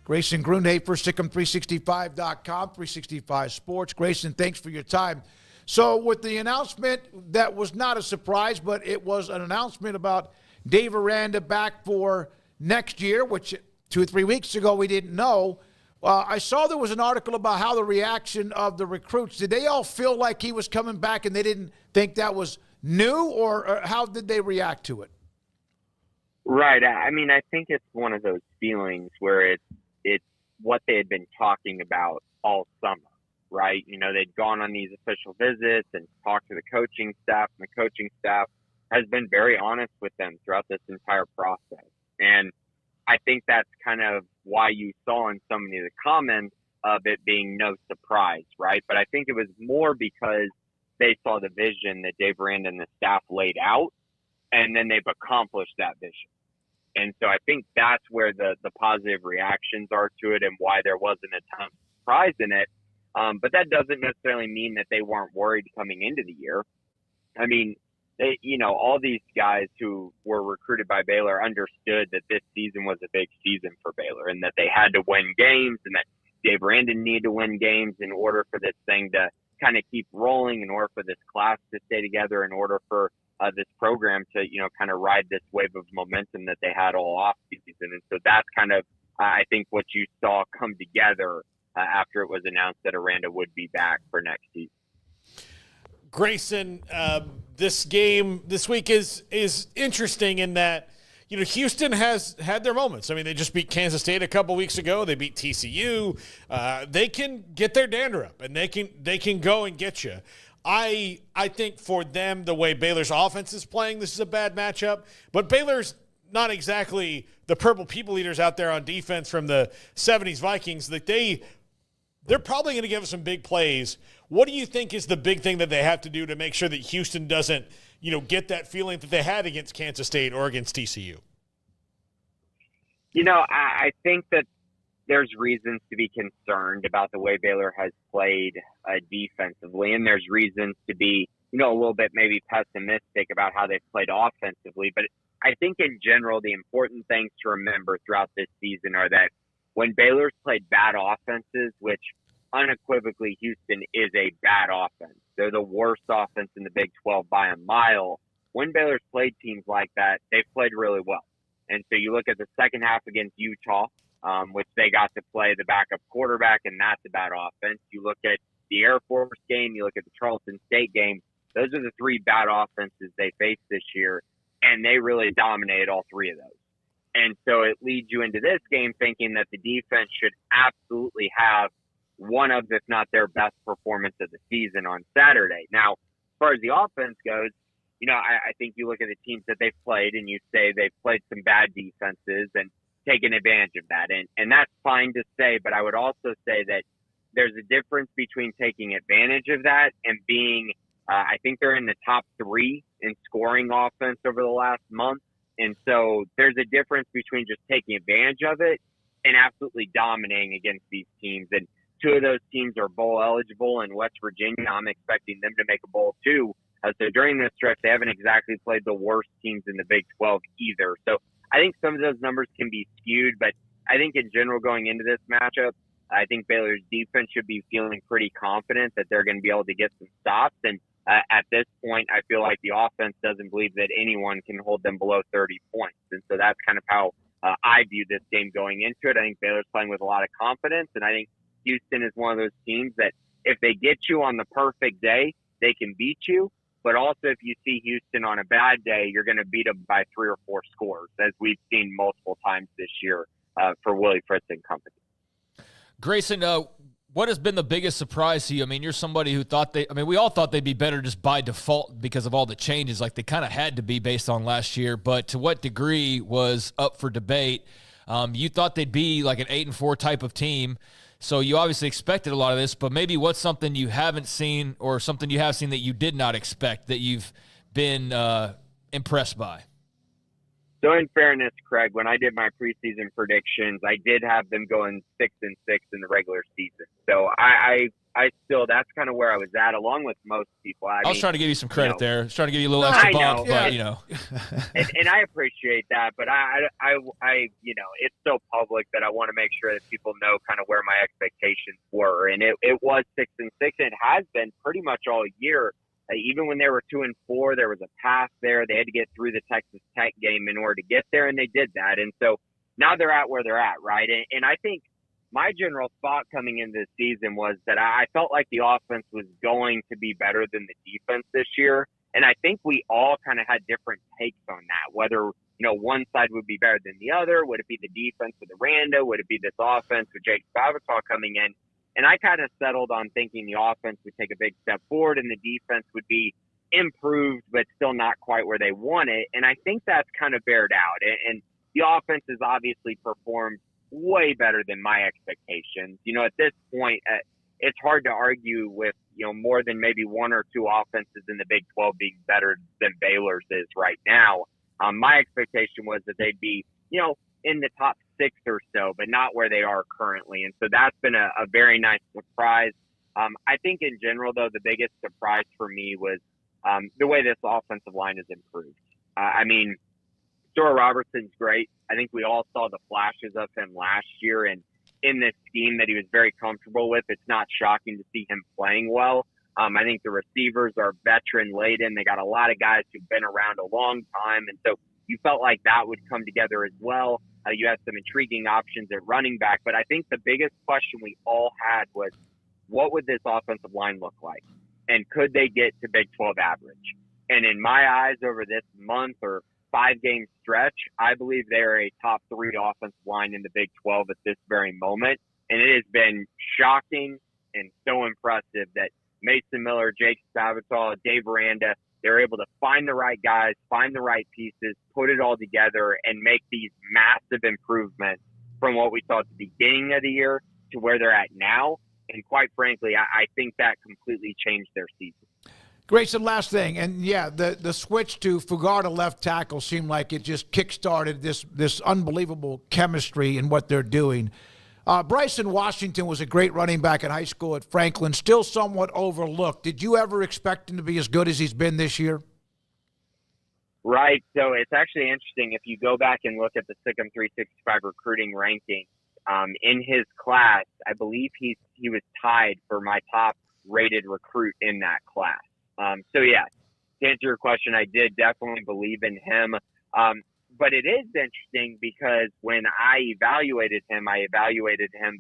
Grayson Grundhoefer, Sic'Em365.com, 365 Sports. Grayson, thanks for your time. So with the announcement, that was not a surprise, but it was an announcement about Dave Aranda back for next year, which 2 or 3 weeks ago we didn't know. I saw there was an article about how the reaction of the recruits, did they all feel like he was coming back and they didn't think that was new, or how did they react to it? Right. I mean, I think it's one of those feelings where it's what they had been talking about all summer, right? You know, they'd gone on these official visits and talked to the coaching staff, and the coaching staff has been very honest with them throughout this entire process. And I think that's kind of why you saw in so many of the comments of it being no surprise, right? But I think it was more because they saw the vision that Dave Aranda and the staff laid out, and then they've accomplished that vision. And so I think that's where the positive reactions are to it and why there wasn't a ton of surprise in it. But that doesn't necessarily mean that they weren't worried coming into the year. I mean, all these guys who were recruited by Baylor understood that this season was a big season for Baylor and that they had to win games and that Dave Aranda needed to win games in order for this thing to kind of keep rolling, in order for this class to stay together, in order for this program to, kind of ride this wave of momentum that they had all off season. And so that's kind of, I think, what you saw come together after it was announced that Aranda would be back for next season. Grayson, this game this week is interesting in that, Houston has had their moments. I mean, they just beat Kansas State a couple weeks ago. They beat TCU. They can get their dander up, and they can go and get you. I think for them, the way Baylor's offense is playing, this is a bad matchup. But Baylor's not exactly the purple people eaters out there on defense from the 70s Vikings. That they're probably going to give us some big plays. What do you think is the big thing that they have to do to make sure that Houston doesn't, get that feeling that they had against Kansas State or against TCU? I think that there's reasons to be concerned about the way Baylor has played defensively, and there's reasons to be, a little bit maybe pessimistic about how they've played offensively. But I think in general, the important things to remember throughout this season are that when Baylor's played bad offenses, which unequivocally Houston is a bad offense, they're the worst offense in the Big 12 by a mile. When Baylor's played teams like that, they've played really well. And so you look at the second half against Utah, which they got to play the backup quarterback, and that's a bad offense. You look at the Air Force game, you look at the Charleston State game, those are the three bad offenses they faced this year, and they really dominated all three of those. And so it leads you into this game thinking that the defense should absolutely have one of, if not their best performance of the season on Saturday. Now, as far as the offense goes, I think you look at the teams that they've played and you say they've played some bad defenses and taken advantage of that. And that's fine to say, but I would also say that there's a difference between taking advantage of that and being, I think they're in the top 3 in scoring offense over the last month. And so there's a difference between just taking advantage of it and absolutely dominating against these teams. And 2 of those teams are bowl eligible, and West Virginia, I'm expecting them to make a bowl too. So during this stretch, they haven't exactly played the worst teams in the Big 12 either. So I think some of those numbers can be skewed, but I think in general going into this matchup, I think Baylor's defense should be feeling pretty confident that they're going to be able to get some stops. And at this point, I feel like the offense doesn't believe that anyone can hold them below 30 points. And so that's kind of how I view this game going into it. I think Baylor's playing with a lot of confidence, and I think Houston is one of those teams that if they get you on the perfect day, they can beat you. But also if you see Houston on a bad day, you're going to beat them by 3 or 4 scores, as we've seen multiple times this year for Willie Fritz and company. Grayson, what has been the biggest surprise to you? I mean, you're somebody who thought we all thought they'd be better just by default because of all the changes, like they kind of had to be based on last year, but to what degree was up for debate. You thought they'd be like an 8-4 type of team. So you obviously expected a lot of this, but maybe what's something you haven't seen or something you have seen that you did not expect that you've been impressed by? So in fairness, Craig, when I did my preseason predictions, I did have them going 6-6 in the regular season. So I that's kind of where I was at, along with most people. I was trying to give you some credit there. I was trying to give you a little I extra know. bump, Yeah. but, you know. and I appreciate that, but I, it's so public that I want to make sure that people know kind of where my expectations were. And it was 6-6, and it has been pretty much all year. Even when they were 2-4, there was a path there. They had to get through the Texas Tech game in order to get there, and they did that. And so now they're at where they're at, right? And I think my general thought coming into this season was that I felt like the offense was going to be better than the defense this year. And I think we all kind of had different takes on that, whether, one side would be better than the other. Would it be the defense with Aranda? Would it be this offense with Jake Spavital coming in? And I kind of settled on thinking the offense would take a big step forward and the defense would be improved, but still not quite where they want it. And I think that's kind of bared out. And the offense has obviously performed way better than my expectations. At this point, it's hard to argue with, more than maybe one or two offenses in the Big 12 being better than Baylor's is right now. My expectation was that they'd be, in the top 6 or so, but not where they are currently. And so that's been a very nice surprise. I think in general, though, the biggest surprise for me was the way this offensive line has improved. Sora Robertson's great. I think we all saw the flashes of him last year, and in this scheme that he was very comfortable with, it's not shocking to see him playing well. I think the receivers are veteran-laden. They got a lot of guys who've been around a long time, and so you felt like that would come together as well. You had some intriguing options at running back, but I think the biggest question we all had was, what would this offensive line look like? And could they get to Big 12 average? And in my eyes, over this month or 5-game stretch, I believe they're a top 3 offensive line in the Big 12 at this very moment. And it has been shocking and so impressive that Mason Miller, Jake Spavital, Dave Aranda, they're able to find the right guys, find the right pieces, put it all together, and make these massive improvements from what we saw at the beginning of the year to where they're at now. And quite frankly, I think that completely changed their season. Grayson, last thing, and yeah, the switch to Fugar to left tackle seemed like it just kick-started this unbelievable chemistry in what they're doing. Bryson Washington was a great running back in high school at Franklin, still somewhat overlooked. Did you ever expect him to be as good as he's been this year? Right. So it's actually interesting. If you go back and look at the Sic'Em 365 recruiting ranking, in his class, I believe he was tied for my top rated recruit in that class. So yeah, to answer your question, I did definitely believe in him. But it is interesting because when I evaluated him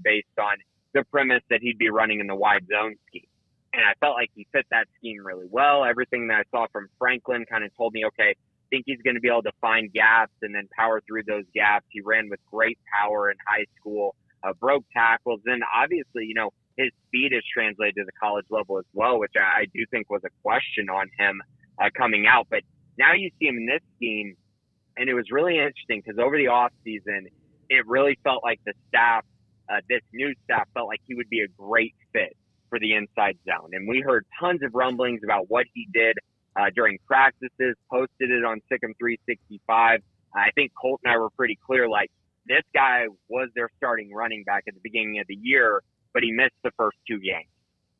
based on the premise that he'd be running in the wide zone scheme. And I felt like he fit that scheme really well. Everything that I saw from Franklin kind of told me, okay, I think he's going to be able to find gaps and then power through those gaps. He ran with great power in high school, broke tackles. And obviously, his speed is translated to the college level as well, which I do think was a question on him coming out. But now you see him in this scheme, and it was really interesting because over the offseason, it really felt like the staff, this new staff, felt like he would be a great fit for the inside zone. And we heard tons of rumblings about what he did during practices, posted it on Sic'Em 365. I think Colt and I were pretty clear, like, this guy was their starting running back at the beginning of the year, but he missed the first 2 games.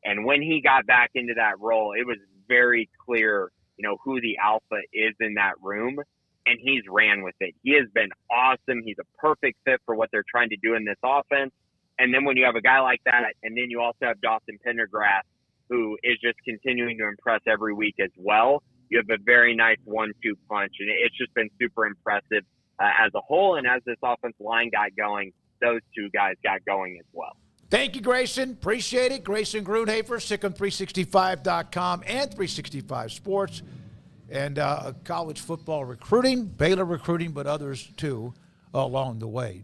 And when he got back into that role, it was very clear, who the alpha is in that room. And he's ran with it. He has been awesome. He's a perfect fit for what they're trying to do in this offense. And then when you have a guy like that, and then you also have Dawson Pendergrass, who is just continuing to impress every week as well, you have a very nice 1-2 punch. And it's just been super impressive as a whole. And as this offensive line got going, those 2 guys got going as well. Thank you, Grayson. Appreciate it. Grayson Grundhoefer, Sic'Em365.com and 365 Sports. And college football recruiting, Baylor recruiting, but others too along the way.